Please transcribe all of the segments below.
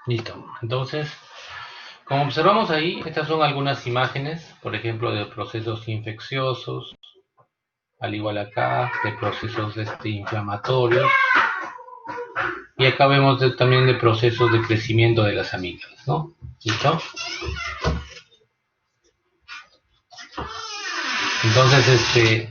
Listo. Entonces, como observamos ahí, estas son algunas imágenes, por ejemplo, de procesos infecciosos, al igual acá, de procesos inflamatorios, y acá vemos también de procesos de crecimiento de las amígdalas, ¿no? ¿Listo? Entonces,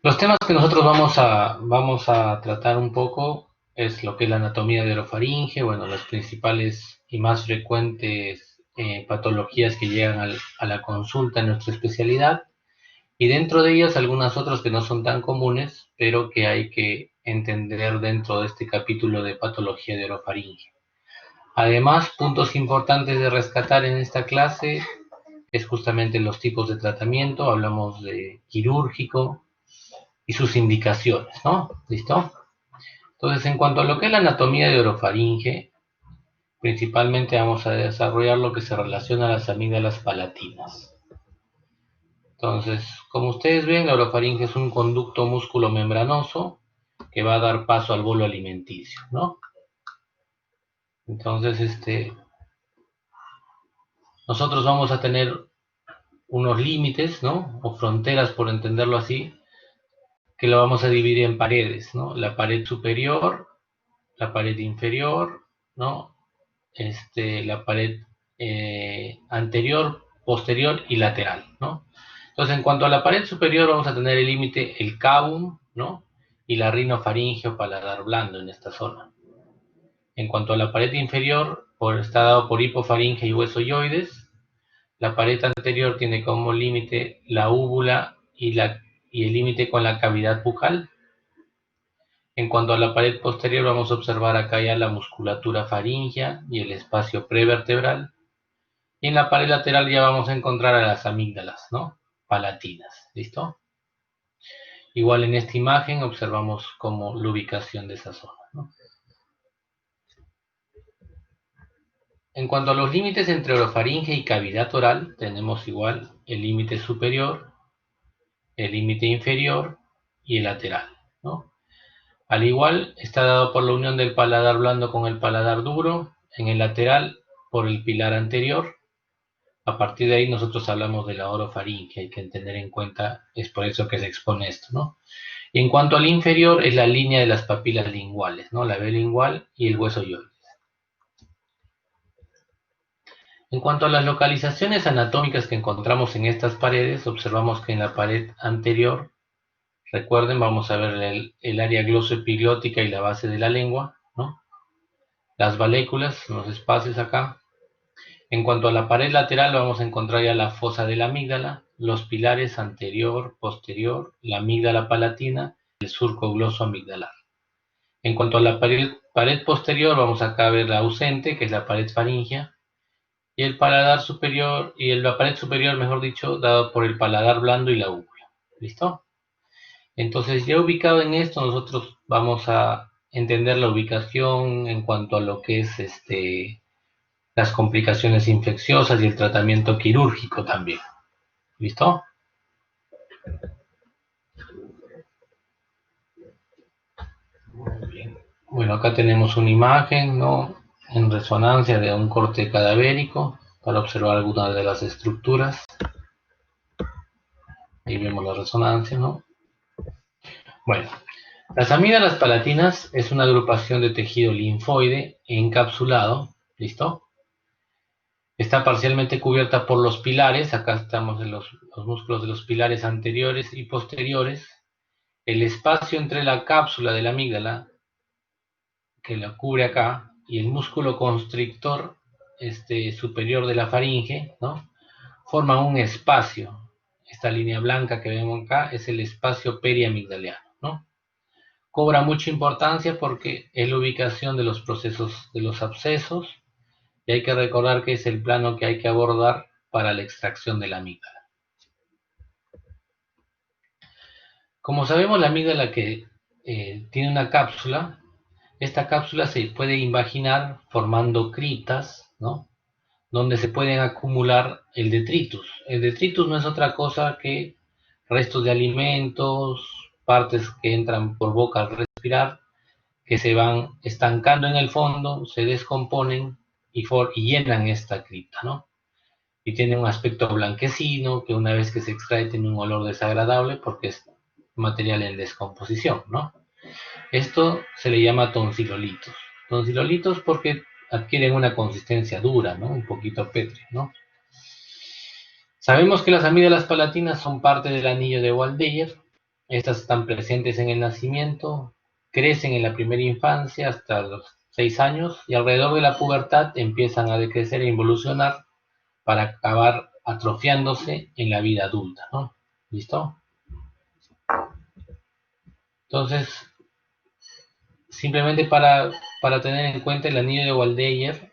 los temas que nosotros vamos a tratar un poco es lo que es la anatomía de orofaringe, bueno, las principales y más frecuentes patologías que llegan a la consulta en nuestra especialidad, y dentro de ellas algunas otras que no son tan comunes, pero que hay que entender dentro de este capítulo de patología de orofaringe. Además, puntos importantes de rescatar en esta clase es justamente los tipos de tratamiento, hablamos de quirúrgico y sus indicaciones, ¿no? ¿Listo? Entonces, en cuanto a lo que es la anatomía de orofaringe, principalmente vamos a desarrollar lo que se relaciona a las amígdalas palatinas. Entonces, como ustedes ven, la orofaringe es un conducto músculo-membranoso que va a dar paso al bolo alimenticio, ¿no? Entonces, nosotros vamos a tener unos límites, ¿no? O fronteras, por entenderlo así, que lo vamos a dividir en paredes, ¿no? La pared superior, la pared inferior, ¿no? La pared anterior, posterior y lateral, ¿no? Entonces, en cuanto a la pared superior, vamos a tener el límite, el cavum, ¿no? Y la rinofaringe o paladar blando en esta zona. En cuanto a la pared inferior, está dado por hipofaringe y hueso yoides. La pared anterior tiene como límite la úvula y el límite con la cavidad bucal. En cuanto a la pared posterior, vamos a observar acá ya la musculatura faríngea y el espacio prevertebral. Y en la pared lateral ya vamos a encontrar a las amígdalas, ¿no? Palatinas, ¿listo? Igual en esta imagen observamos como la ubicación de esa zona, ¿no? En cuanto a los límites entre orofaringe y cavidad oral, tenemos igual el límite superior, el límite inferior y el lateral, ¿no? Al igual, está dado por la unión del paladar blando con el paladar duro, en el lateral por el pilar anterior. A partir de ahí nosotros hablamos de la orofaringe, hay que tener en cuenta, es por eso que se expone esto, ¿no? Y en cuanto al inferior, es la línea de las papilas linguales, ¿no? La vea lingual y el hueso yoides. En cuanto a las localizaciones anatómicas que encontramos en estas paredes, observamos que en la pared anterior, recuerden, vamos a ver el área glosoepiglótica y la base de la lengua, ¿no? Las valéculas, los espacios acá. En cuanto a la pared lateral, vamos a encontrar ya la fosa de la amígdala, los pilares anterior, posterior, la amígdala palatina, el surco glosoamigdalar. En cuanto a la pared posterior, vamos acá a ver la ausente, que es la pared faríngea, y el paladar superior, y la pared superior, mejor dicho, dado por el paladar blando y la úvula. ¿Listo? Entonces, ya ubicado en esto, nosotros vamos a entender la ubicación en cuanto a lo que es las complicaciones infecciosas y el tratamiento quirúrgico también. ¿Listo? Muy bien. Bueno, acá tenemos una imagen, ¿no? En resonancia de un corte cadavérico para observar algunas de las estructuras. Ahí vemos la resonancia, ¿no? Bueno, las amígdalas palatinas es una agrupación de tejido linfoide encapsulado, ¿listo? Está parcialmente cubierta por los pilares, acá estamos en los músculos de los pilares anteriores y posteriores. El espacio entre la cápsula de la amígdala, que la cubre acá, y el músculo constrictor superior de la faringe, ¿no? Forman un espacio. Esta línea blanca que vemos acá es el espacio periamigdaliano, ¿no? Cobra mucha importancia porque es la ubicación de los procesos de los abscesos, y hay que recordar que es el plano que hay que abordar para la extracción de la amígdala. Como sabemos, la amígdala que tiene una cápsula, esta cápsula se puede imaginar formando criptas, ¿no? Donde se pueden acumular el detritus. El detritus no es otra cosa que restos de alimentos, partes que entran por boca al respirar, que se van estancando en el fondo, se descomponen y llenan esta cripta, ¿no? Y tiene un aspecto blanquecino, que una vez que se extrae tiene un olor desagradable porque es material en descomposición, ¿no? Esto se le llama tonsilolitos. Tonsilolitos porque adquieren una consistencia dura, ¿no? Un poquito pétrea, ¿no? Sabemos que las amígdalas palatinas son parte del anillo de Waldeyer. Estas están presentes en el nacimiento, crecen en la primera infancia hasta los 6 años y alrededor de la pubertad empiezan a decrecer e involucionar para acabar atrofiándose en la vida adulta, ¿no? ¿Listo? Entonces, simplemente para tener en cuenta, el anillo de Waldeyer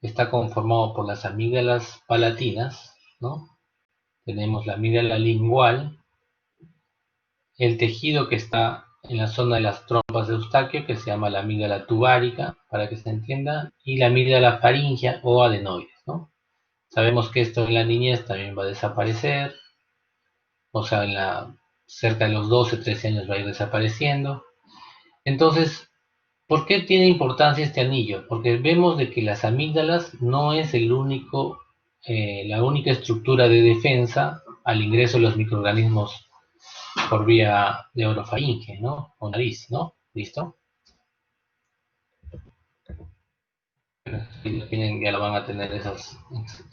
está conformado por las amígdalas palatinas, ¿no? Tenemos la amígdala lingual, el tejido que está en la zona de las trompas de Eustaquio, que se llama la amígdala tubárica, para que se entienda, y la amígdala faríngea o adenoides, ¿no? Sabemos que esto en la niñez también va a desaparecer, o sea, cerca de los 12, 13 años va a ir desapareciendo. Entonces, ¿por qué tiene importancia este anillo? Porque vemos de que las amígdalas no es la única estructura de defensa al ingreso de los microorganismos por vía de orofaringe, ¿no? O nariz, ¿no? ¿Listo? Ya lo van a tener esa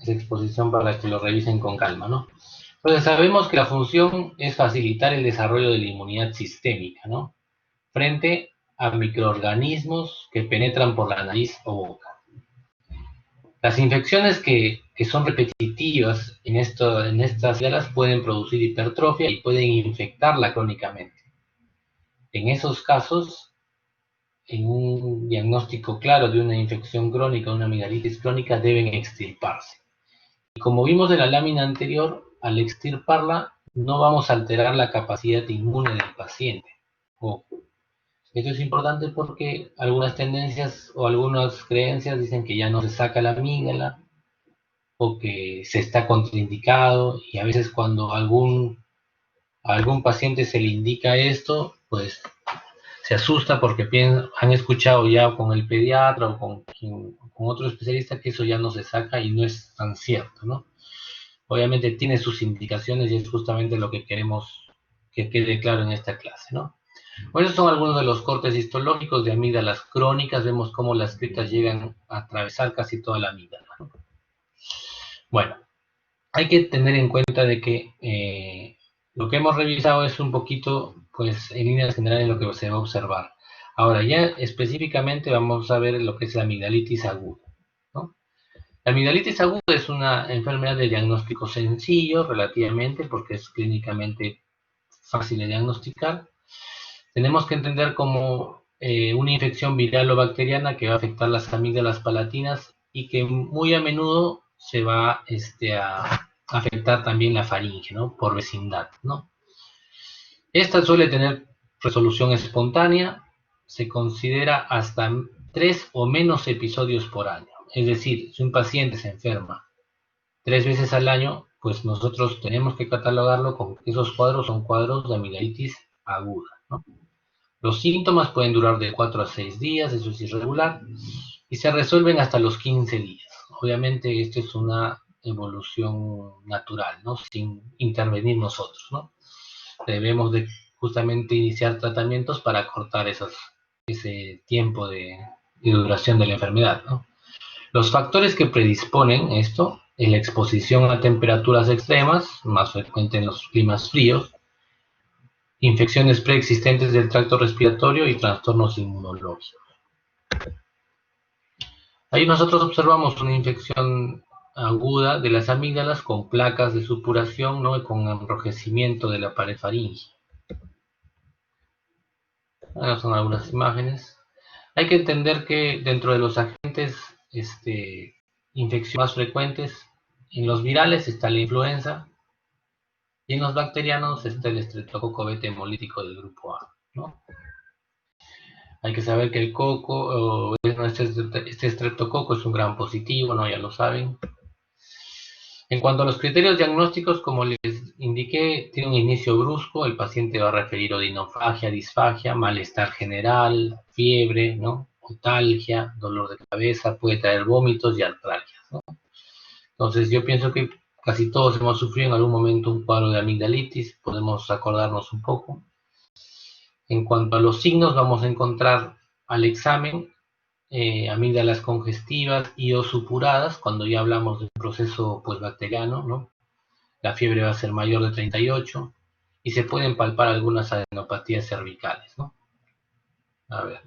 exposición para que lo revisen con calma, ¿no? Entonces sabemos que la función es facilitar el desarrollo de la inmunidad sistémica, ¿no? Frente a microorganismos que penetran por la nariz o boca. Las infecciones que son repetitivas en estas células pueden producir hipertrofia y pueden infectarla crónicamente. En esos casos, en un diagnóstico claro de una infección crónica, una amigdalitis crónica, deben extirparse. Y como vimos en la lámina anterior, al extirparla no vamos a alterar la capacidad inmune del paciente. Esto es importante porque algunas tendencias o algunas creencias dicen que ya no se saca la amígdala o que se está contraindicado, y a veces cuando a algún paciente se le indica esto, pues se asusta porque han escuchado ya con el pediatra o con otro especialista que eso ya no se saca y no es tan cierto, ¿no? Obviamente tiene sus indicaciones y es justamente lo que queremos que quede claro en esta clase, ¿no? Bueno, esos son algunos de los cortes histológicos de amígdalas crónicas. Vemos cómo las criptas llegan a atravesar casi toda la amígdala, ¿no? Bueno, hay que tener en cuenta de que lo que hemos revisado es un poquito, pues, en líneas generales lo que se va a observar. Ahora, ya específicamente vamos a ver lo que es la amigdalitis aguda, ¿no? La amigdalitis aguda es una enfermedad de diagnóstico sencillo relativamente, porque es clínicamente fácil de diagnosticar. Tenemos que entender como una infección viral o bacteriana que va a afectar las amígdalas palatinas y que muy a menudo se va a afectar también la faringe, ¿no? Por vecindad, ¿no? Esta suele tener resolución espontánea, se considera hasta 3 o menos episodios por año. Es decir, si un paciente se enferma 3 veces al año, pues nosotros tenemos que catalogarlo con que esos cuadros son cuadros de amigdalitis aguda, ¿no? Los síntomas pueden durar de 4 a 6 días, eso es irregular, y se resuelven hasta los 15 días. Obviamente esto es una evolución natural, ¿no? Sin intervenir nosotros, ¿no? Debemos de justamente iniciar tratamientos para cortar ese tiempo de duración de la enfermedad, ¿no? Los factores que predisponen esto es la exposición a temperaturas extremas, más frecuente en los climas fríos, infecciones preexistentes del tracto respiratorio y trastornos inmunológicos. Ahí nosotros observamos una infección aguda de las amígdalas con placas de supuración, ¿no? Y con enrojecimiento de la pared faríngea. Ahora son algunas imágenes. Hay que entender que dentro de los agentes infecciones más frecuentes, en los virales está la influenza y en los bacterianos está el estreptococo beta hemolítico del grupo A, ¿no? Hay que saber que el coco, este estreptococo es un gran positivo, ¿no? Ya lo saben. En cuanto a los criterios diagnósticos, como les indiqué, tiene un inicio brusco, el paciente va a referir odinofagia, disfagia, malestar general, fiebre, ¿no? Otalgia, dolor de cabeza, puede traer vómitos y artralgias, ¿no? Entonces yo pienso que casi todos hemos sufrido en algún momento un cuadro de amigdalitis, podemos acordarnos un poco. En cuanto a los signos, vamos a encontrar al examen amígdalas congestivas y o supuradas, cuando ya hablamos de un proceso pues, bacteriano, ¿no? La fiebre va a ser mayor de 38 y se pueden palpar algunas adenopatías cervicales, ¿no? A ver.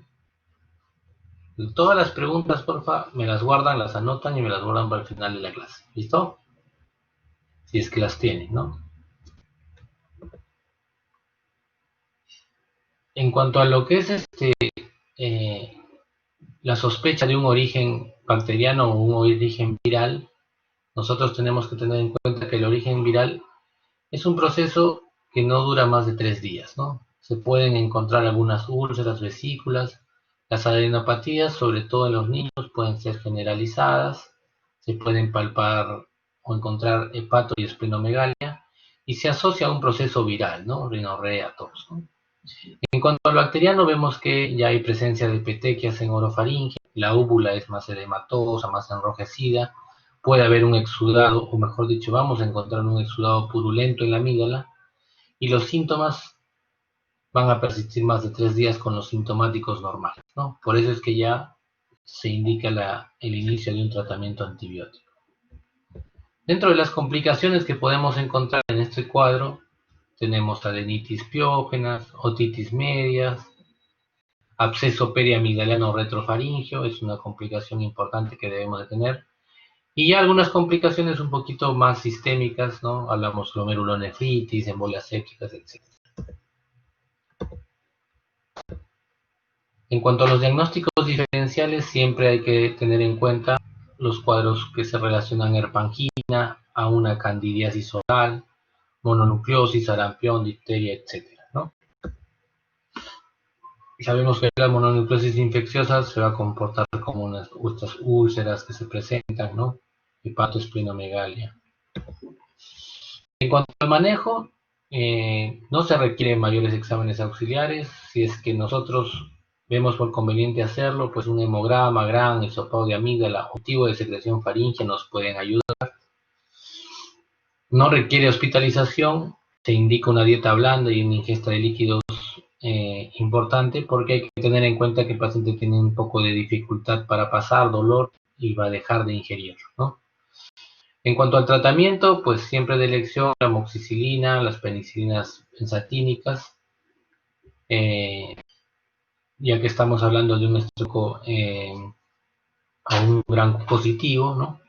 Todas las preguntas, porfa, me las guardan, las anotan y me las guardan para el final de la clase. ¿Listo? Si es que las tienen, ¿no? En cuanto a lo que es la sospecha de un origen bacteriano o un origen viral, nosotros tenemos que tener en cuenta que el origen viral es un proceso que no dura más de 3 días, ¿no? Se pueden encontrar algunas úlceras, vesículas, las adenopatías, sobre todo en los niños, pueden ser generalizadas, se pueden palpar o encontrar hepato y esplenomegalia, y se asocia a un proceso viral, ¿no? Rinorrea, tos, ¿no? En cuanto al bacteriano, vemos que ya hay presencia de petequias en orofaringe, la úvula es más edematosa, más enrojecida, puede haber un exudado, o mejor dicho, vamos a encontrar un exudado purulento en la amígdala, y los síntomas van a persistir más de 3 días con los sintomáticos normales, ¿no? Por eso es que ya se indica el inicio de un tratamiento antibiótico. Dentro de las complicaciones que podemos encontrar en este cuadro, tenemos adenitis piógenas, otitis medias, absceso periamigdaliano retrofaringeo, es una complicación importante que debemos de tener. Y ya algunas complicaciones un poquito más sistémicas, ¿no? Hablamos glomerulonefritis, embolias sépticas, etc. En cuanto a los diagnósticos diferenciales, siempre hay que tener en cuenta los cuadros que se relacionan a herpangina, a una candidiasis oral, mononucleosis, sarampión, difteria, etc., ¿no? Sabemos que la mononucleosis infecciosa se va a comportar como unas úlceras que se presentan, ¿no? Hepatoesplenomegalia. En cuanto al manejo, no se requieren mayores exámenes auxiliares. Si es que nosotros vemos por conveniente hacerlo, pues un hemograma, gran, hisopado de amígdala, objetivo de secreción faríngea nos pueden ayudar. No requiere hospitalización, se indica una dieta blanda y una ingesta de líquidos importante, porque hay que tener en cuenta que el paciente tiene un poco de dificultad para pasar, dolor, y va a dejar de ingerir, ¿no? En cuanto al tratamiento, pues siempre de elección la amoxicilina, las penicilinas benzatínicas, ya que estamos hablando de un estoco a un gran positivo, ¿no?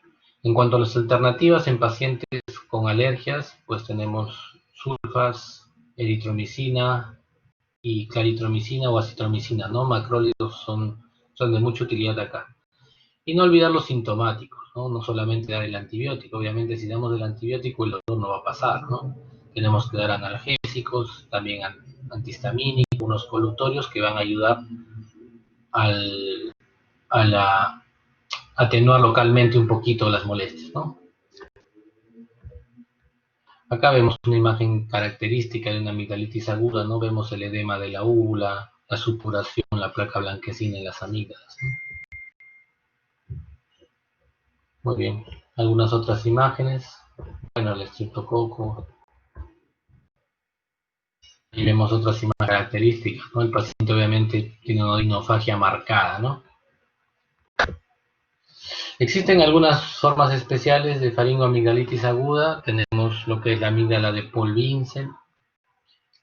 En cuanto a las alternativas en pacientes con alergias, pues tenemos sulfas, eritromicina y claritromicina o acitromicina, ¿no? Macrólidos son de mucha utilidad acá. Y no olvidar los sintomáticos, ¿no? No solamente dar el antibiótico. Obviamente, si damos el antibiótico, el dolor no va a pasar, ¿no? Tenemos que dar analgésicos, también antihistamínicos, unos colutorios que van a ayudar a atenuar localmente un poquito las molestias, ¿no? Acá vemos una imagen característica de una amigdalitis aguda, ¿no? Vemos el edema de la úvula, la supuración, la placa blanquecina en las amígdalas, ¿no? Muy bien. Algunas otras imágenes. Bueno, el estreptococo. Y vemos otras imágenes características, ¿no? El paciente obviamente tiene una odinofagia marcada, ¿no? Existen algunas formas especiales de faringoamigdalitis aguda. Tenemos lo que es la amígdala de Paul Vincent,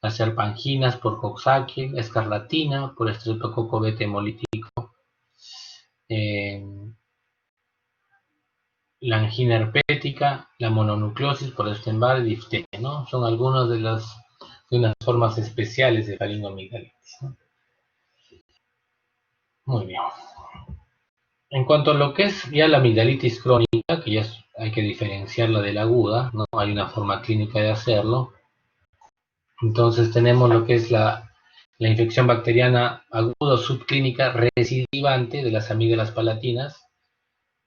las serpanginas por Coxsackie, la escarlatina por estreptococo beta hemolítico, la angina herpética, la mononucleosis por Epstein-Barr y difteria, ¿no? Son algunas de unas formas especiales de faringoamigdalitis, ¿no? Muy bien. En cuanto a lo que es ya la amigdalitis crónica, que ya hay que diferenciarla de la aguda, ¿no? Hay una forma clínica de hacerlo. Entonces tenemos lo que es la infección bacteriana aguda o subclínica recidivante de las amígdalas palatinas.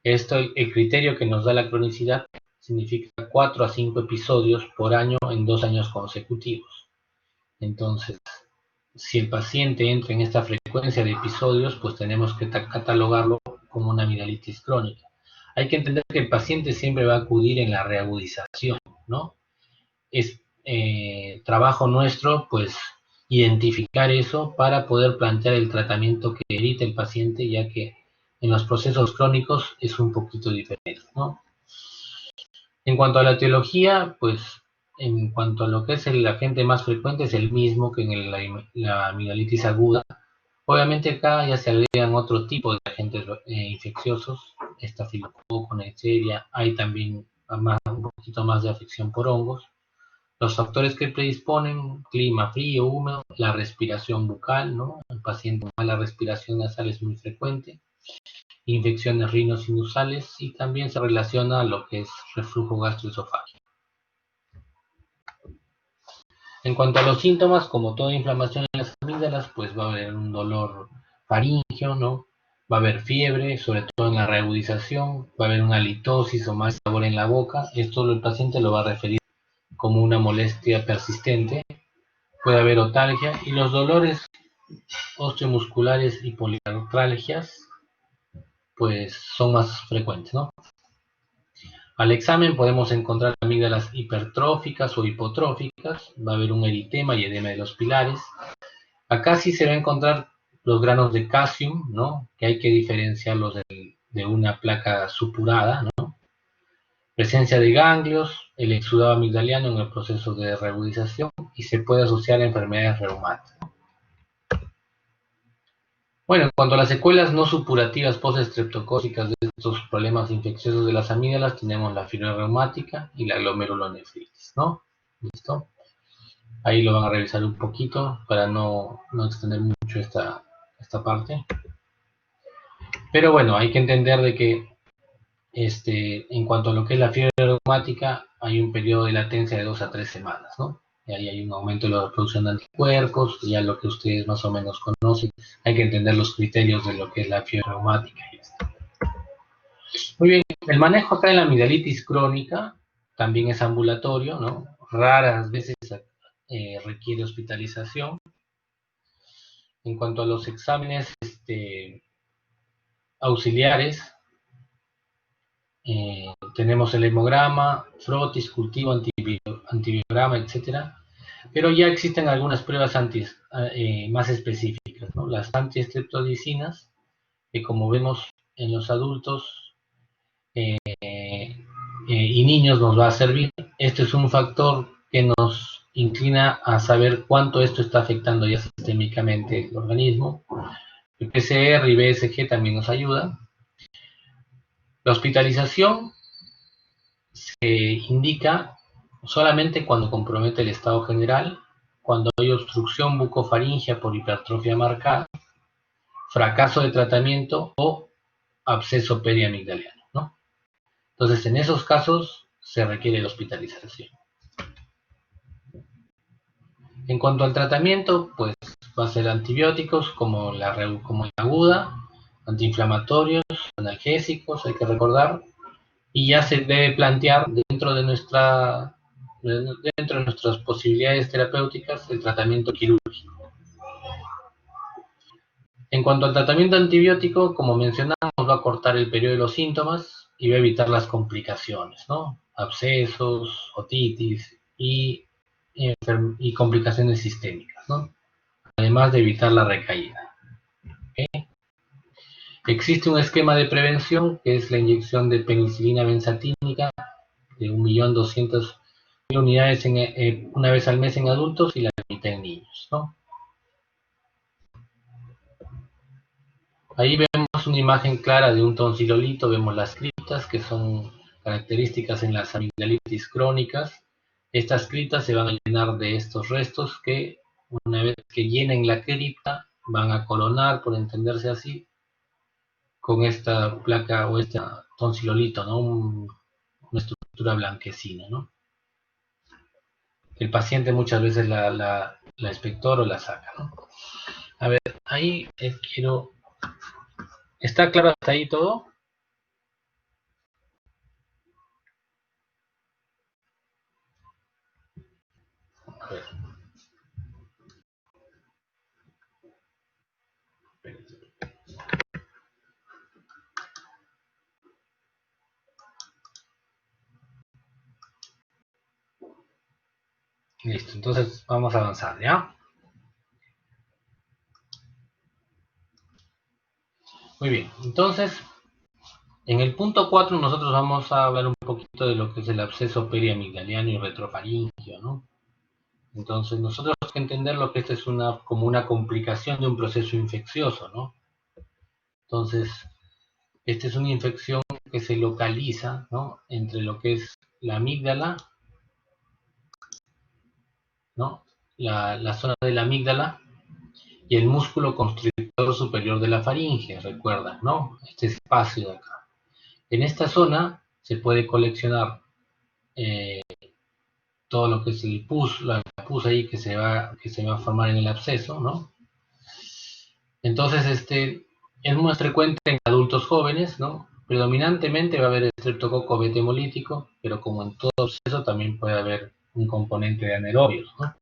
Esto, el criterio que nos da la cronicidad significa 4 a 5 episodios por año en 2 años consecutivos. Entonces, si el paciente entra en esta frecuencia de episodios, pues tenemos que catalogarlo como una amigdalitis crónica. Hay que entender que el paciente siempre va a acudir en la reagudización, ¿no? Es trabajo nuestro, pues, identificar eso para poder plantear el tratamiento que evite el paciente, ya que en los procesos crónicos es un poquito diferente, ¿no? En cuanto a la etiología, pues, en cuanto a lo que es el agente más frecuente, es el mismo que en la amigdalitis aguda. Obviamente acá ya se agregan otro tipo de agentes infecciosos, estafilococo, Neisseria, hay también un poquito más de afección por hongos. Los factores que predisponen: clima frío, húmedo, la respiración bucal, ¿no? El paciente con mala respiración nasal es muy frecuente, infecciones rinosinusales, y también se relaciona a lo que es reflujo gastroesofágico. En cuanto a los síntomas, como toda inflamación en las amígdalas, pues va a haber un dolor faríngeo, ¿no? Va a haber fiebre, sobre todo en la reagudización, va a haber una halitosis o mal sabor en la boca. Esto el paciente lo va a referir como una molestia persistente. Puede haber otalgia, y los dolores osteomusculares y poliartralgias pues son más frecuentes, ¿no? Al examen podemos encontrar amígdalas hipertróficas o hipotróficas, va a haber un eritema y edema de los pilares. Acá sí se va a encontrar los granos de calcium, ¿no? Que hay que diferenciarlos de una placa supurada, ¿no? Presencia de ganglios, el exudado amigdaliano en el proceso de reagudización, y se puede asociar a enfermedades reumáticas. Bueno, en cuanto a las secuelas no supurativas postestreptocócicas de estos problemas infecciosos de las amígdalas, tenemos la fiebre reumática y la glomerulonefritis, ¿no? ¿Listo? Ahí lo van a revisar un poquito para no extender mucho esta parte. Pero bueno, hay que entender de que en cuanto a lo que es la fiebre reumática, hay un periodo de latencia de 2 a 3 semanas, ¿no? Y ahí hay un aumento de la producción de anticuerpos, ya lo que ustedes más o menos conocen. Hay que entender los criterios de lo que es la fiebre reumática y esto. Muy bien, el manejo acá en la amigdalitis crónica también es ambulatorio, ¿no? Raras veces requiere hospitalización. En cuanto a los exámenes auxiliares, tenemos el hemograma, frotis, cultivo, antibiograma, etcétera. Pero ya existen algunas pruebas más específicas, ¿no? Las antiestreptodicinas, que como vemos en los adultos y niños nos va a servir. Este es un factor que nos inclina a saber cuánto esto está afectando ya sistémicamente el organismo. El PCR y BSG también nos ayudan. La hospitalización se indica solamente cuando compromete el estado general, cuando hay obstrucción bucofaringea por hipertrofia marcada, fracaso de tratamiento o absceso periamigdaliano, ¿no? Entonces, en esos casos se requiere la hospitalización. En cuanto al tratamiento, pues va a ser antibióticos como la aguda, antiinflamatorios, analgésicos, hay que recordar, y ya se debe plantear dentro de nuestras posibilidades terapéuticas el tratamiento quirúrgico. En cuanto al tratamiento antibiótico, como mencionamos, va a cortar el periodo de los síntomas y va a evitar las complicaciones, ¿no? Abscesos, otitis y complicaciones sistémicas, ¿no? Además de evitar la recaída. ¿Okay? Existe un esquema de prevención que es la inyección de penicilina benzatínica de 1.200.000 unidades una vez al mes en adultos y la mitad en niños, ¿no? Ahí vemos una imagen clara de un tonsilolito, vemos las criptas que son características en las amigdalitis crónicas. Estas criptas se van a llenar de estos restos que una vez que llenen la cripta van a colonar, por entenderse así, con esta placa o este tonsilolito, ¿no? Una estructura blanquecina, ¿no? El paciente muchas veces la inspectora o la saca, ¿no? A ver, ahí quiero... ¿Está claro hasta ahí todo? ver. Listo, entonces vamos a avanzar, ¿ya? Muy bien, entonces, en el punto 4 nosotros vamos a hablar un poquito de lo que es el absceso periamigdaliano y retrofaringio, ¿no? Entonces, nosotros tenemos que entender lo que esta es como una complicación de un proceso infeccioso, ¿no? Entonces, esta es una infección que se localiza, ¿no?, entre lo que es la amígdala, ¿no?, la zona de la amígdala y el músculo constrictor superior de la faringe, recuerda, ¿no? Este espacio de acá. En esta zona se puede coleccionar todo lo que es el pus, la pus ahí que se va a formar en el absceso, ¿no? Entonces, es muy frecuente en adultos jóvenes, ¿no? Predominantemente va a haber estreptococo beta hemolítico, pero como en todo absceso también puede haber un componente de anaerobios, ¿no?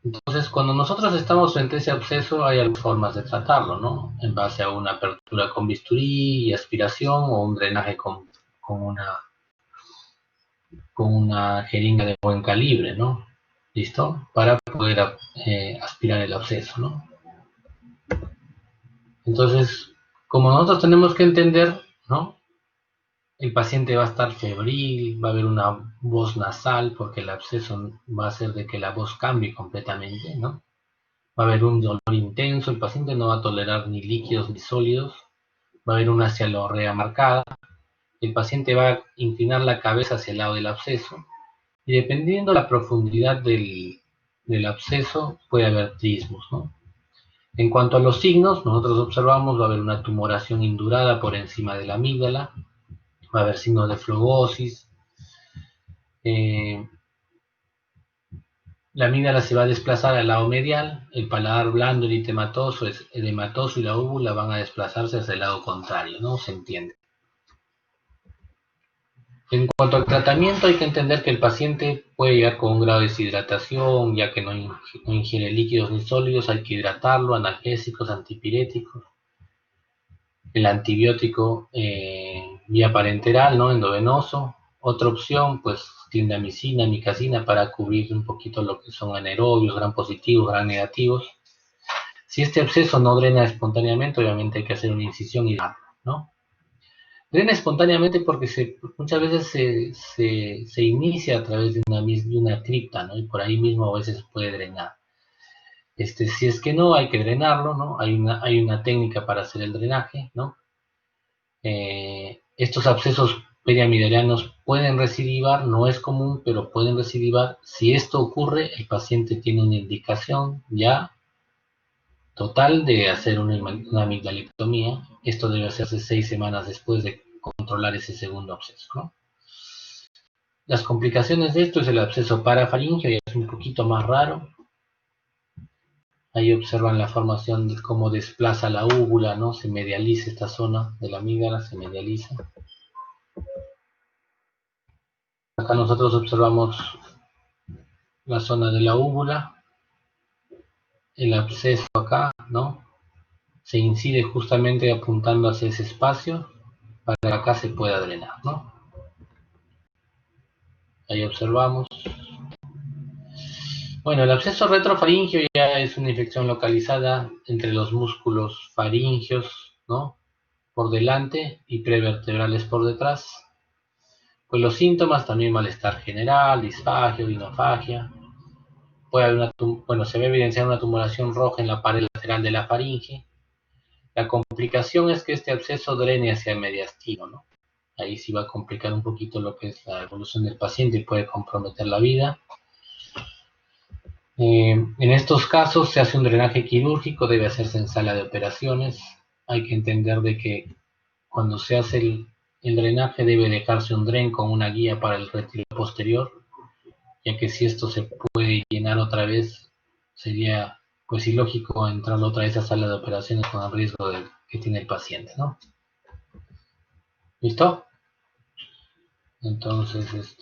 Entonces, cuando nosotros estamos frente a ese absceso, hay algunas formas de tratarlo, ¿no? En base a una apertura con bisturí y aspiración o un drenaje con una jeringa de buen calibre, ¿no? ¿Listo? Para poder aspirar el absceso, ¿no? Entonces, como nosotros tenemos que entender, ¿no?, el paciente va a estar febril, va a haber una voz nasal, porque el absceso va a hacer de que la voz cambie completamente, ¿no? Va a haber un dolor intenso, el paciente no va a tolerar ni líquidos ni sólidos, va a haber una cialorrea marcada, el paciente va a inclinar la cabeza hacia el lado del absceso, y dependiendo la profundidad del absceso, puede haber trismos, ¿no? En cuanto a los signos, nosotros observamos va a haber una tumoración indurada por encima de la amígdala, va a haber signos de flebosis, la amígdala se va a desplazar al lado medial, el paladar blando, el edematoso y la úvula van a desplazarse hacia el lado contrario, ¿no? Se entiende. En cuanto al tratamiento, hay que entender que el paciente puede llegar con un grado de deshidratación, ya que no ingiere líquidos ni sólidos, hay que hidratarlo, analgésicos, antipiréticos. El antibiótico vía parenteral, ¿no?, endovenoso. Otra opción, pues, clindamicina, micacina, para cubrir un poquito lo que son anaerobios, gram positivos, gram negativos. Si este absceso no drena espontáneamente, obviamente hay que hacer una incisión y ¿no? Drena espontáneamente porque muchas veces se inicia a través de una cripta, ¿no? Y por ahí mismo a veces puede drenar. Si es que no, hay que drenarlo, ¿no? Hay una técnica para hacer el drenaje, ¿no? Estos abscesos periamigdalianos pueden recidivar, no es común, pero pueden recidivar. Si esto ocurre, el paciente tiene una indicación ya total de hacer una amigdalectomía. Esto debe hacerse 6 semanas después de controlar ese segundo absceso, ¿no? Las complicaciones de esto es el absceso parafaringeo, y es un poquito más raro. Ahí observan la formación de cómo desplaza la úvula, ¿no? Se medializa esta zona de la amígdala, se medializa. Acá nosotros observamos la zona de la úvula, el absceso acá, ¿no? Se incide justamente apuntando hacia ese espacio para que acá se pueda drenar, ¿no? Ahí observamos. Bueno, el absceso retrofaringeo ya es una infección localizada entre los músculos faringeos, ¿no?, por delante y prevertebrales por detrás. Pues los síntomas también: malestar general, disfagia, odinofagia. Puede haber se ve evidenciar una tumoración roja en la pared lateral de la faringe. La complicación es que este absceso drene hacia el mediastino, ¿no? Ahí sí va a complicar un poquito lo que es la evolución del paciente y puede comprometer la vida. En estos casos se hace un drenaje quirúrgico, debe hacerse en sala de operaciones. Hay que entender de que cuando se hace el drenaje debe dejarse un dren con una guía para el retiro posterior, ya que si esto se puede llenar otra vez, sería pues ilógico entrar otra vez a sala de operaciones con el riesgo que tiene el paciente, ¿no? ¿Listo? Entonces,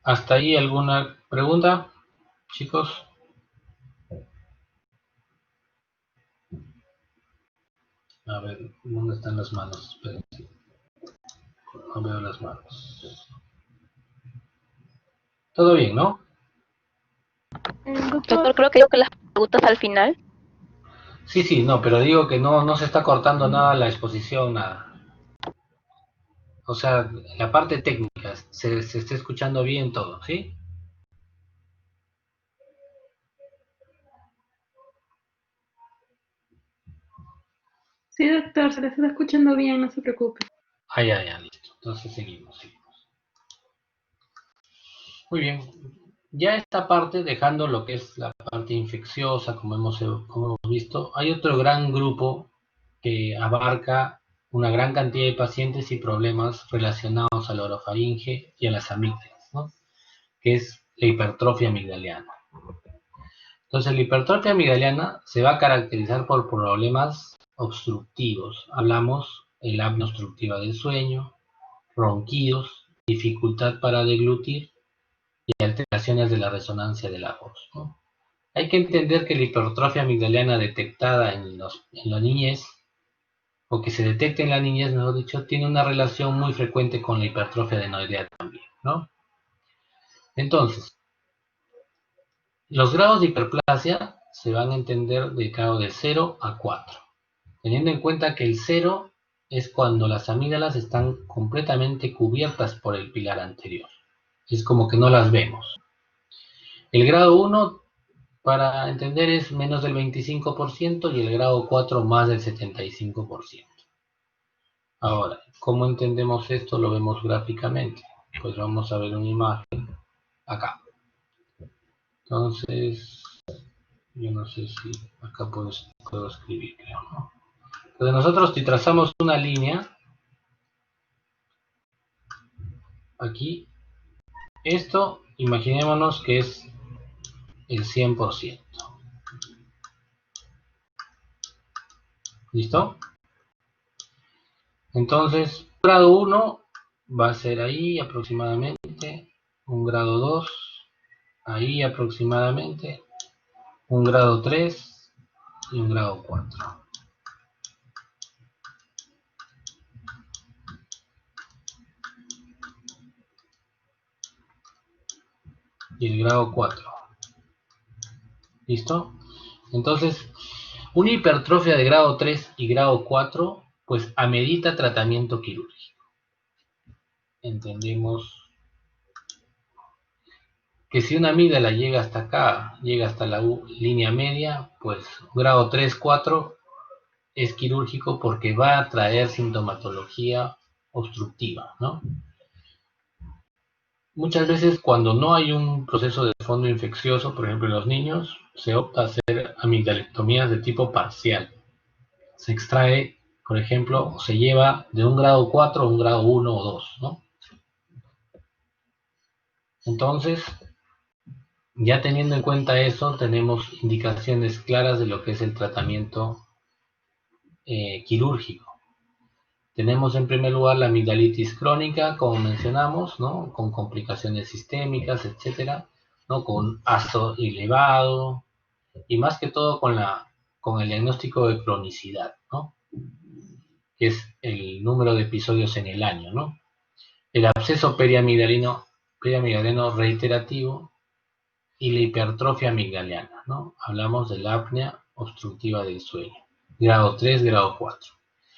¿Hasta ahí alguna pregunta, chicos? A ver, ¿dónde están las manos? Espérense. No veo las manos. ¿Todo bien, no? Doctor, creo que digo que las preguntas al final. Sí, sí, no, pero digo que no se está cortando nada la exposición, nada. O sea, la parte técnica, se está escuchando bien todo, ¿sí? Sí, doctor, se le está escuchando bien, no se preocupe. Ah, ya, listo. Entonces seguimos. Muy bien. Ya esta parte, dejando lo que es la parte infecciosa, como hemos visto, hay otro gran grupo que abarca una gran cantidad de pacientes y problemas relacionados a la orofaringe y a las amígdalas, ¿no? Que es la hipertrofia amigdaliana. Entonces, la hipertrofia amigdaliana se va a caracterizar por problemas obstructivos. Hablamos el apnea obstructiva del sueño, ronquidos, dificultad para deglutir y alteraciones de la resonancia de la voz, ¿no? Hay que entender que la hipertrofia amigdaliana detectada en la niñez, o que se detecta en la niñez, mejor dicho, tiene una relación muy frecuente con la hipertrofia adenoidea también, ¿no? Entonces, los grados de hiperplasia se van a entender de grado de 0 a 4, teniendo en cuenta que el 0 es cuando las amígdalas están completamente cubiertas por el pilar anterior. Es como que no las vemos. El grado 1, para entender, es menos del 25% y el grado 4 más del 75%. Ahora, ¿cómo entendemos esto? Lo vemos gráficamente. Pues vamos a ver una imagen acá. Entonces, yo no sé si acá puedo escribir, creo, ¿no? Entonces nosotros si trazamos una línea, aquí, esto, imaginémonos que es el 100%. ¿Listo? Entonces, grado 1 va a ser ahí aproximadamente, un grado 2, ahí aproximadamente, un grado 3 y un grado 4. Y el grado 4. ¿Listo? Entonces, una hipertrofia de grado 3 y grado 4, pues amerita tratamiento quirúrgico. Entendemos que si una amígdala llega hasta acá, llega hasta la línea media, pues grado 3, 4 es quirúrgico porque va a traer sintomatología obstructiva, ¿no? Muchas veces cuando no hay un proceso de fondo infeccioso, por ejemplo en los niños, se opta a hacer amigdalectomías de tipo parcial. Se extrae, por ejemplo, o se lleva de un grado 4 a un grado 1 o 2, ¿no? Entonces, ya teniendo en cuenta eso, tenemos indicaciones claras de lo que es el tratamiento quirúrgico. Tenemos en primer lugar la amigdalitis crónica, como mencionamos, ¿no? Con complicaciones sistémicas, etcétera, ¿no? Con ácido elevado y más que todo con el diagnóstico de cronicidad, ¿no? Que es el número de episodios en el año, ¿no? El absceso periamigdaliano reiterativo y la hipertrofia amigdaliana, ¿no? Hablamos de la apnea obstructiva del sueño, grado 3, grado 4.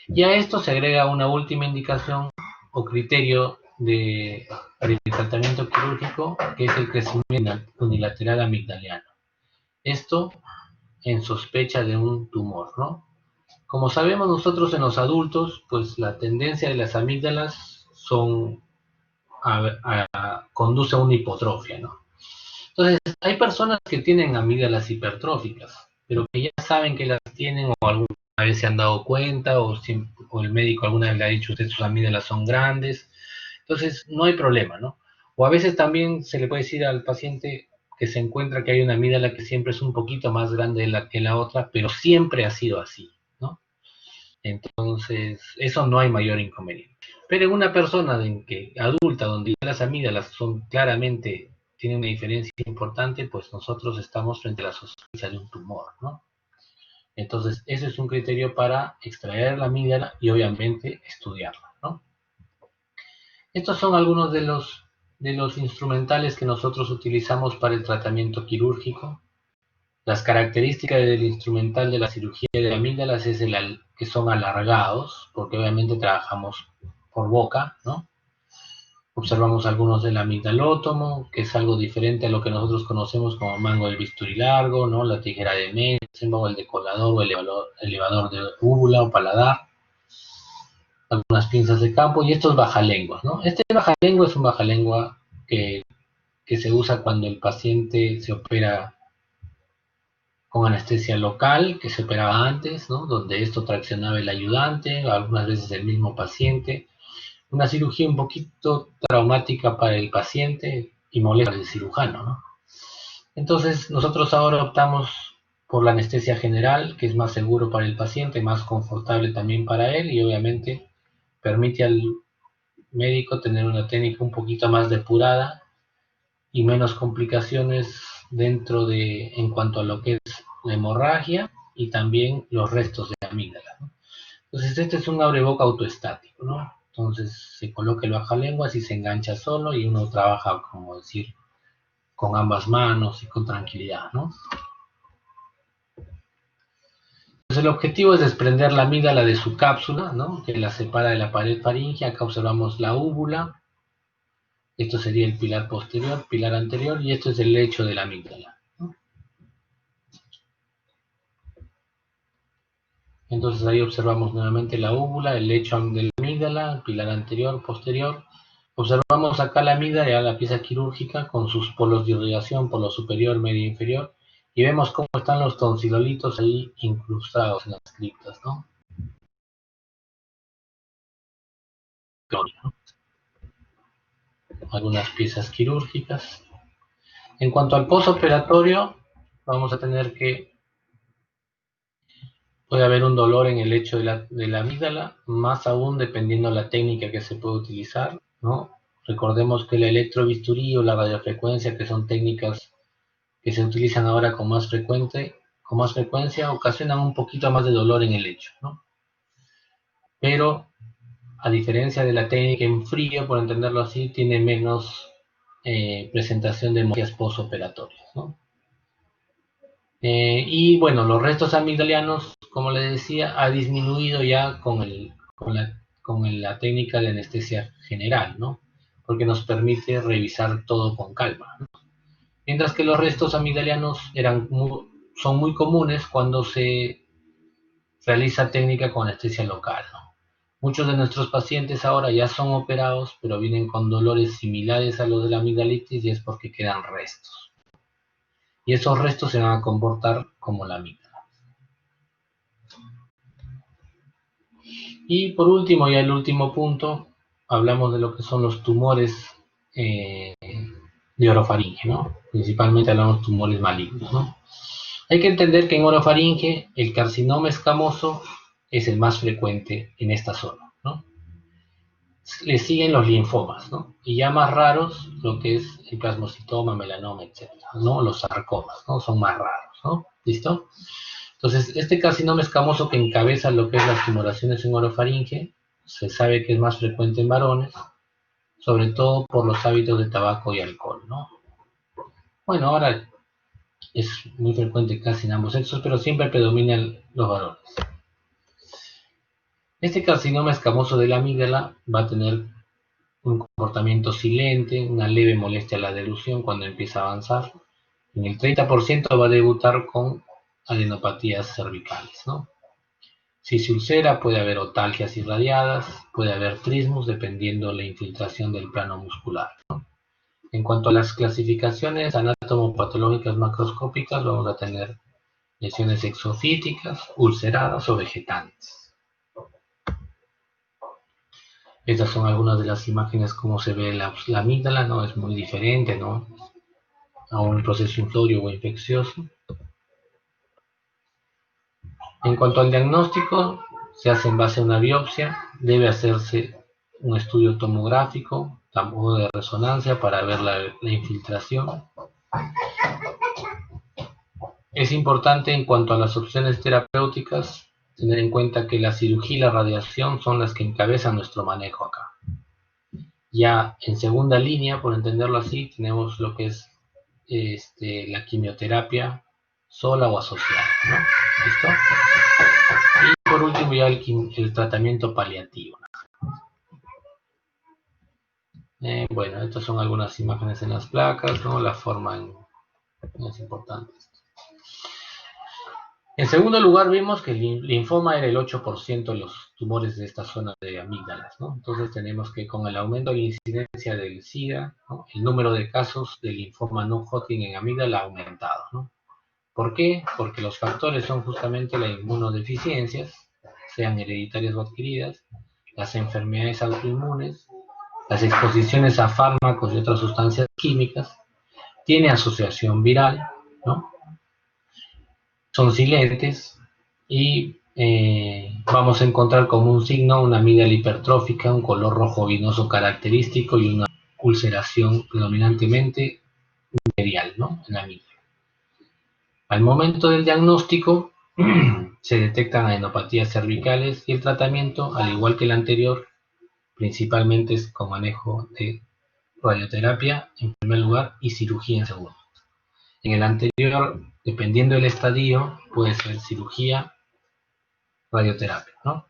Y a esto se agrega una última indicación o criterio de tratamiento quirúrgico, que es el crecimiento unilateral amigdaliano. Esto en sospecha de un tumor, ¿no? Como sabemos nosotros en los adultos, pues la tendencia de las amígdalas conduce a una hipotrofia, ¿no? Entonces, hay personas que tienen amígdalas hipertróficas, pero que ya saben que las tienen o alguna vez se han dado cuenta o el médico alguna vez le ha dicho usted sus amígdalas son grandes, entonces no hay problema, ¿no? O a veces también se le puede decir al paciente que se encuentra que hay una amígdala que siempre es un poquito más grande que la otra, pero siempre ha sido así, ¿no? Entonces, eso no hay mayor inconveniente. Pero en una persona adulta, donde las amígdalas son claramente, tienen una diferencia importante, pues nosotros estamos frente a la sospecha de un tumor, ¿no? Entonces, ese es un criterio para extraer la amígdala y obviamente estudiarla, ¿no? Estos son algunos de los instrumentales que nosotros utilizamos para el tratamiento quirúrgico. Las características del instrumental de la cirugía de amígdalas es que son alargados, porque obviamente trabajamos por boca, ¿no? Observamos algunos del amigdalótomo, que es algo diferente a lo que nosotros conocemos como mango de bisturí largo, ¿no? La tijera de Metzenbaum, o el decolador o elevador de úvula o paladar, algunas pinzas de campo y estos bajalenguas, ¿no? Este bajalengua es un bajalengua que se usa cuando el paciente se opera con anestesia local, que se operaba antes, ¿no? Donde esto traccionaba el ayudante, algunas veces el mismo paciente. Una cirugía un poquito traumática para el paciente y molesta para el cirujano, ¿no? Entonces, nosotros ahora optamos por la anestesia general, que es más seguro para el paciente, más confortable también para él y obviamente permite al médico tener una técnica un poquito más depurada y menos complicaciones en cuanto a lo que es la hemorragia y también los restos de amígdala, ¿no? Entonces este es un abreboca autoestático, ¿no? Entonces se coloca el bajalenguas y se engancha solo y uno trabaja, como decir, con ambas manos y con tranquilidad, ¿no? Entonces el objetivo es desprender la amígdala de su cápsula, ¿no? Que la separa de la pared faríngea. Acá observamos la úvula. Esto sería el pilar posterior, pilar anterior, y esto es el lecho de la amígdala, ¿no? Entonces ahí observamos nuevamente la úvula, el lecho de la amígdala, el pilar anterior, posterior. Observamos acá la amígdala, la pieza quirúrgica, con sus polos de irrigación, polo superior, medio e inferior, y vemos cómo están los tonsilolitos ahí incrustados en las criptas, ¿no? Algunas piezas quirúrgicas. En cuanto al postoperatorio, vamos a tener que puede haber un dolor en el lecho de la amígdala, más aún dependiendo de la técnica que se puede utilizar, ¿no? Recordemos que la electrobisturí o la radiofrecuencia, que son técnicas que se utilizan ahora con más frecuencia, ocasionan un poquito más de dolor en el lecho, ¿no? Pero, a diferencia de la técnica en frío, por entenderlo así, tiene menos presentación de hemorragias postoperatorias, ¿no? Y bueno, los restos amigdalianos, como les decía, ha disminuido ya con la técnica de anestesia general, ¿no? Porque nos permite revisar todo con calma, ¿no? Mientras que los restos amigdalianos son muy comunes cuando se realiza técnica con anestesia local, ¿no? Muchos de nuestros pacientes ahora ya son operados, pero vienen con dolores similares a los de la amigdalitis y es porque quedan restos. Y esos restos se van a comportar como la amígdala. Y por último, ya el último punto, hablamos de lo que son los tumores de orofaringe, ¿no? Principalmente hablamos de tumores malignos, ¿no? Hay que entender que en orofaringe el carcinoma escamoso es el más frecuente en esta zona, ¿no? Le siguen los linfomas, ¿no? Y ya más raros lo que es el plasmocitoma, melanoma, etc., ¿no? Los sarcomas, ¿no? Son más raros, ¿no? ¿Listo? Entonces, este carcinoma escamoso que encabeza lo que es las tumoraciones en orofaringe, se sabe que es más frecuente en varones, sobre todo por los hábitos de tabaco y alcohol, ¿no? Bueno, ahora es muy frecuente casi en ambos sexos, pero siempre predominan los varones. Este carcinoma escamoso de la amígdala va a tener un comportamiento silente, una leve molestia a la delusión cuando empieza a avanzar. En el 30% va a debutar con adenopatías cervicales, ¿no? Si se ulcera, puede haber otalgias irradiadas, puede haber trismus, dependiendo de la infiltración del plano muscular, ¿no? En cuanto a las clasificaciones anatomopatológicas macroscópicas, vamos a tener lesiones exofíticas, ulceradas o vegetantes. Estas son algunas de las imágenes, cómo se ve la amígdala, ¿no? Es muy diferente, ¿no? A un proceso inflamatorio o infeccioso. En cuanto al diagnóstico, se hace en base a una biopsia, debe hacerse un estudio tomográfico, tampoco de resonancia para ver la infiltración. Es importante en cuanto a las opciones terapéuticas tener en cuenta que la cirugía y la radiación son las que encabezan nuestro manejo acá. Ya en segunda línea, por entenderlo así, tenemos lo que es la quimioterapia sola o asociada, ¿no? ¿Listo? Y por último ya el tratamiento paliativo. Bueno, estas son algunas imágenes en las placas, ¿no? La forma es importante. En segundo lugar, vimos que el linfoma era el 8% de los tumores de esta zona de amígdalas, ¿no? Entonces tenemos que con el aumento de la incidencia del SIDA, ¿no? El número de casos de linfoma no Hodgkin en amígdala ha aumentado, ¿no? ¿Por qué? Porque los factores son justamente las inmunodeficiencias, sean hereditarias o adquiridas, las enfermedades autoinmunes, las exposiciones a fármacos y otras sustancias químicas, tiene asociación viral, ¿no? Son silentes y vamos a encontrar como un signo una amígdala hipertrófica, un color rojo vinoso característico y una ulceración predominantemente medial, ¿no? En la amígdala. Al momento del diagnóstico se detectan adenopatías cervicales y el tratamiento, al igual que el anterior, principalmente es con manejo de radioterapia en primer lugar y cirugía en segundo. En el anterior, dependiendo del estadio, puede ser cirugía, radioterapia, ¿no?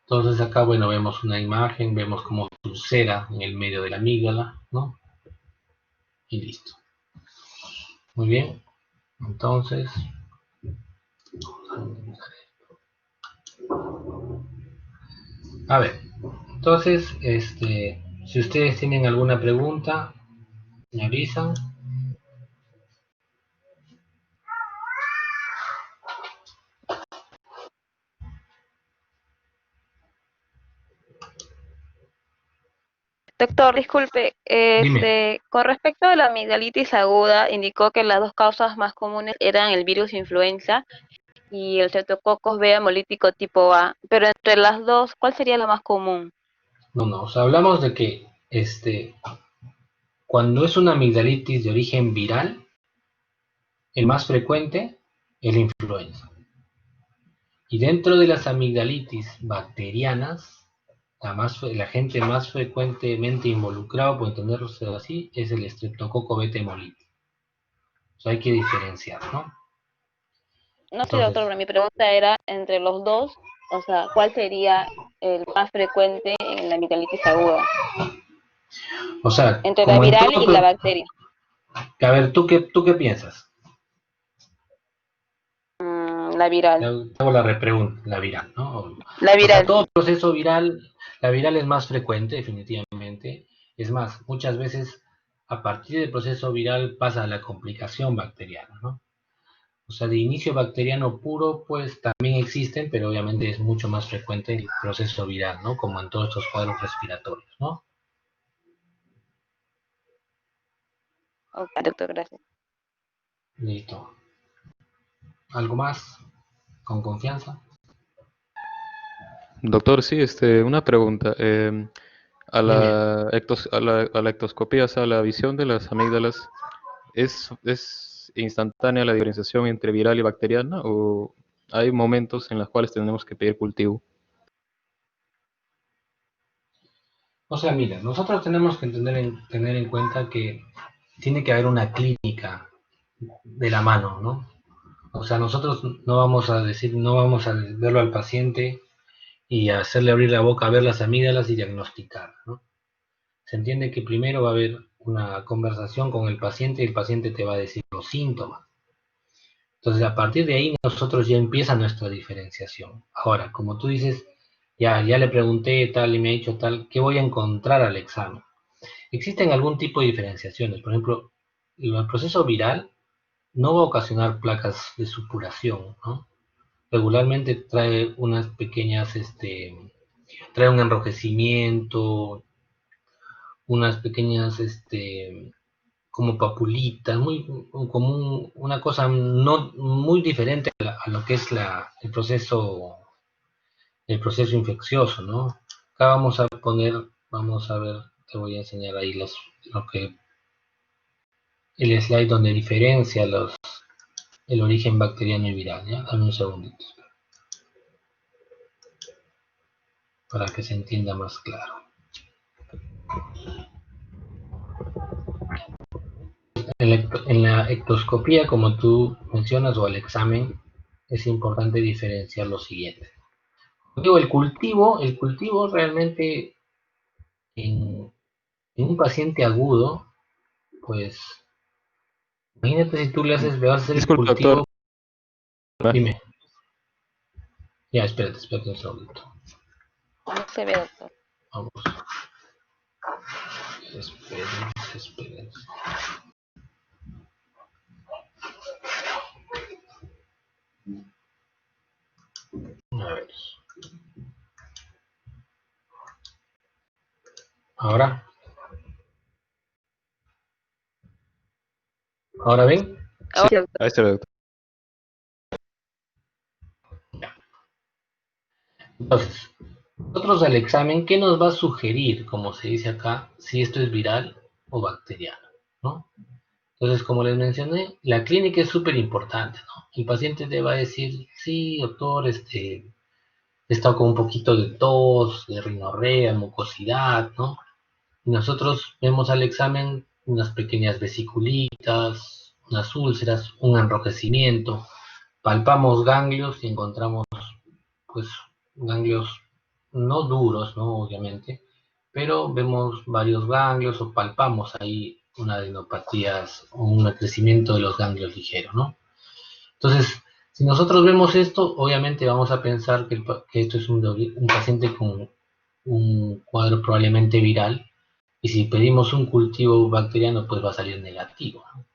Entonces acá, bueno, vemos una imagen, vemos como pulsera en el medio de la amígdala, ¿no? Y listo. Muy bien. Entonces, a ver. Entonces, si ustedes tienen alguna pregunta, me avisan. Doctor, disculpe, Dime. con respecto a la amigdalitis aguda, indicó que las dos causas más comunes eran el virus influenza y el Streptococcus B hemolítico tipo A, pero entre las dos, ¿cuál sería la más común? No, o sea, hablamos de que cuando es una amigdalitis de origen viral, el más frecuente es la influenza. Y dentro de las amigdalitis bacterianas, la gente más frecuentemente involucrada, por entenderlo así, es el estreptococo beta hemolítico. O sea, hay que diferenciar, ¿no? No sé, Entonces, doctor, pero mi pregunta era entre los dos, o sea, ¿cuál sería el más frecuente en la amigdalitis aguda? o sea, Entre la como en viral todo, y la bacteria. a ver, ¿tú qué piensas? La Te viral. hago la repregunta, la viral, ¿no? La O sea, viral. todo proceso viral, la viral es más frecuente, definitivamente. Es más, muchas veces a partir del proceso viral pasa a la complicación bacteriana, ¿no? O sea, de inicio bacteriano puro, pues también existen, pero obviamente es mucho más frecuente el proceso viral, ¿no? Como en todos estos cuadros respiratorios, ¿no? Ok, doctor, gracias. Listo. ¿Algo más? ¿Con confianza? Doctor, sí, una pregunta. A Dime. la ectoscopía, o sea, la visión de las amígdalas, ¿es instantánea la diferenciación entre viral y bacteriana o hay momentos en los cuales tenemos que pedir cultivo? O sea, mira, nosotros tenemos que tener en cuenta que tiene que haber una clínica de la mano, ¿no? O sea, nosotros no vamos a decir, no vamos a verlo al paciente y hacerle abrir la boca, ver las amígdalas y diagnosticar, ¿no? Se entiende que primero va a haber una conversación con el paciente y el paciente te va a decir los síntomas. Entonces, a partir de ahí nosotros ya empieza nuestra diferenciación. Ahora, como tú dices, ya le pregunté tal y me ha dicho tal, ¿qué voy a encontrar al examen? Existen algún tipo de diferenciaciones. Por ejemplo, el proceso viral no va a ocasionar placas de supuración, ¿no? Regularmente trae unas pequeñas, trae un enrojecimiento, unas pequeñas, como papulitas, como una cosa no muy diferente a lo que es el proceso el proceso infeccioso, ¿no? Acá vamos a poner, vamos a ver, te voy a enseñar ahí el slide donde diferencia el origen bacteriano y viral, ¿ya? Dame un segundito, para que se entienda más claro. En la ectoscopía, como tú mencionas, o el examen, es importante diferenciar lo siguiente. Digo, el cultivo realmente en un paciente agudo, pues, imagínate si tú le vas a hacer el Disculpe, doctor. cultivo, dime, ya, espérate un segundito, No se ve, doctor. vamos, esperen. A ver, ahora ven, Sí, Ahora sí, doctor. ahí está, doctor. entonces, nosotros al examen, ¿qué nos va a sugerir, como se dice acá, si esto es viral o bacteriano, ¿no? Entonces, como les mencioné, la clínica es súper importante, ¿no? El paciente te va a decir, sí, doctor, he estado con un poquito de tos, de rinorrea, mucosidad, ¿no? Y nosotros vemos al examen unas pequeñas vesiculitas, unas úlceras, un enrojecimiento, palpamos ganglios y encontramos, pues, ganglios no duros, ¿no? Obviamente, pero vemos varios ganglios o palpamos ahí una adenopatías o un crecimiento de los ganglios ligeros, ¿no? Entonces, si nosotros vemos esto, obviamente vamos a pensar que esto es un paciente con un cuadro probablemente viral, y si pedimos un cultivo bacteriano, pues va a salir negativo, ¿no?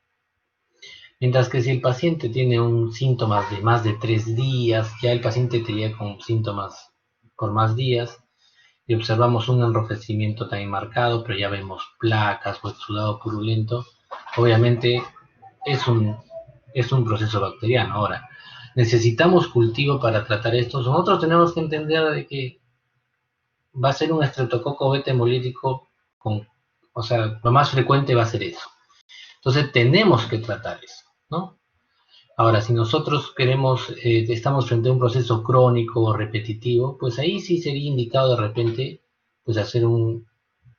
Mientras que si el paciente tiene un síntomas de más de 3 días, ya el paciente te llega con síntomas por más días, y observamos un enrojecimiento también marcado, pero ya vemos placas o exudado purulento, obviamente es un proceso bacteriano. Ahora, necesitamos cultivo para tratar esto. Nosotros tenemos que entender de que va a ser un estreptococo beta hemolítico o sea, lo más frecuente va a ser eso. Entonces tenemos que tratar eso, ¿no? Ahora, si nosotros estamos frente a un proceso crónico o repetitivo, pues ahí sí sería indicado de repente, pues hacer un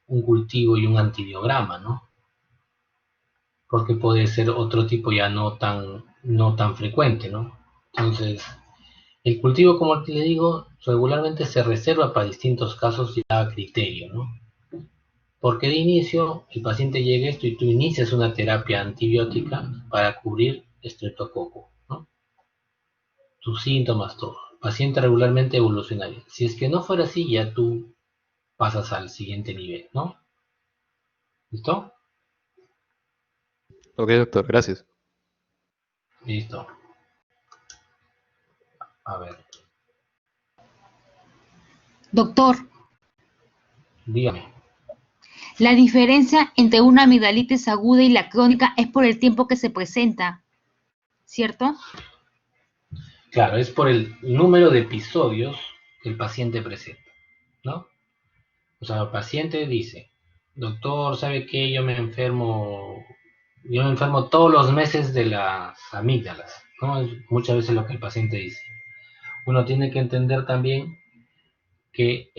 cultivo y un antibiograma, ¿no? Porque puede ser otro tipo ya no tan frecuente, ¿no? Entonces, el cultivo, como le digo, regularmente se reserva para distintos casos ya a criterio, ¿no? Porque de inicio el paciente llega esto y tú inicias una terapia antibiótica para cubrir estreptococo, ¿no? Tus síntomas, todo. El paciente regularmente evolucionaría. Si es que no fuera así, ya tú pasas al siguiente nivel, ¿no? ¿Listo? Ok, doctor, gracias. Listo. A ver, Doctor, dígame. la diferencia entre una amigdalitis aguda y la crónica es por el tiempo que se presenta, ¿cierto? Claro, es por el número de episodios que el paciente presenta, ¿no? O sea, el paciente dice, doctor, ¿sabe qué? Yo me enfermo todos los meses de las amígdalas, ¿no? Es muchas veces lo que el paciente dice. Uno tiene que entender también que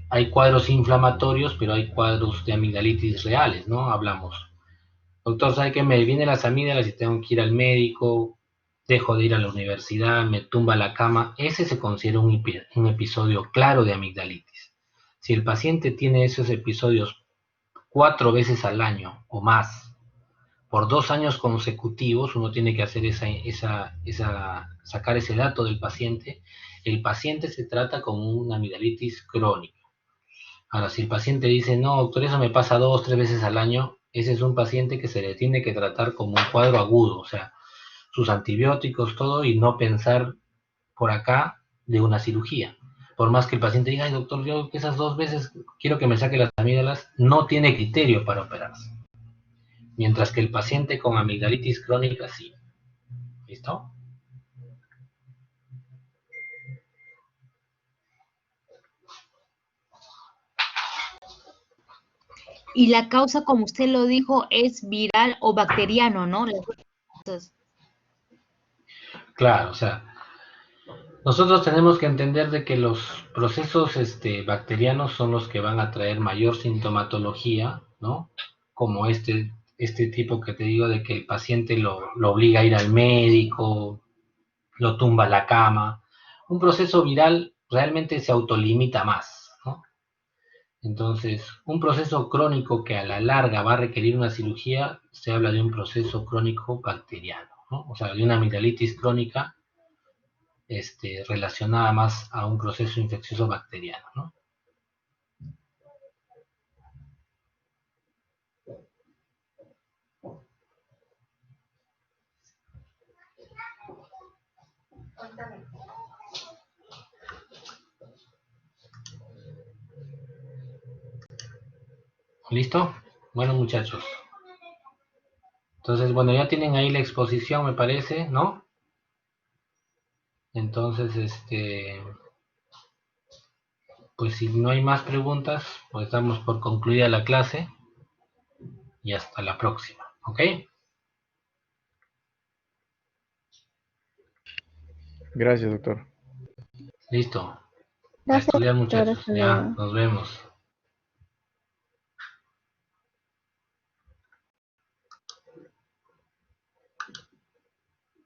hay cuadros inflamatorios, pero hay cuadros de amigdalitis reales, ¿no? Hablamos. Doctor, ¿sabe qué? Me vienen las amígdalas y tengo que ir al médico, dejo de ir a la universidad, me tumba la cama. Ese se considera un episodio claro de amigdalitis. Si el paciente tiene esos episodios 4 veces al año o más, por 2 años consecutivos, uno tiene que hacer sacar ese dato del paciente. El paciente se trata como una amigdalitis crónica. Ahora, si el paciente dice, no, doctor, eso me pasa 2, 3 veces al año, ese es un paciente que se le tiene que tratar como un cuadro agudo, o sea, sus antibióticos, todo, y no pensar por acá de una cirugía. Por más que el paciente diga, ay, doctor, yo esas 2 veces quiero que me saque las amígdalas, no tiene criterio para operarse. Mientras que el paciente con amigdalitis crónica sí. ¿Listo? Y la causa, como usted lo dijo, es viral o bacteriano, ¿no? Las dos cosas. Claro, o sea, nosotros tenemos que entender de que los procesos bacterianos son los que van a traer mayor sintomatología, ¿no? Como este tipo que te digo de que el paciente lo obliga a ir al médico, lo tumba a la cama. Un proceso viral realmente se autolimita más, ¿no? Entonces, un proceso crónico que a la larga va a requerir una cirugía, se habla de un proceso crónico bacteriano, ¿no? O sea, de una amigdalitis crónica relacionada más a un proceso infeccioso bacteriano, ¿no? ¿Listo? Bueno, muchachos. Entonces, bueno, ya tienen ahí la exposición, me parece, ¿no? Entonces, pues si no hay más preguntas, pues damos por concluida la clase y hasta la próxima, ¿ok? Gracias, doctor. Listo. A Gracias, estudiar, doctor. muchachos. Hasta Ya, luego. nos vemos.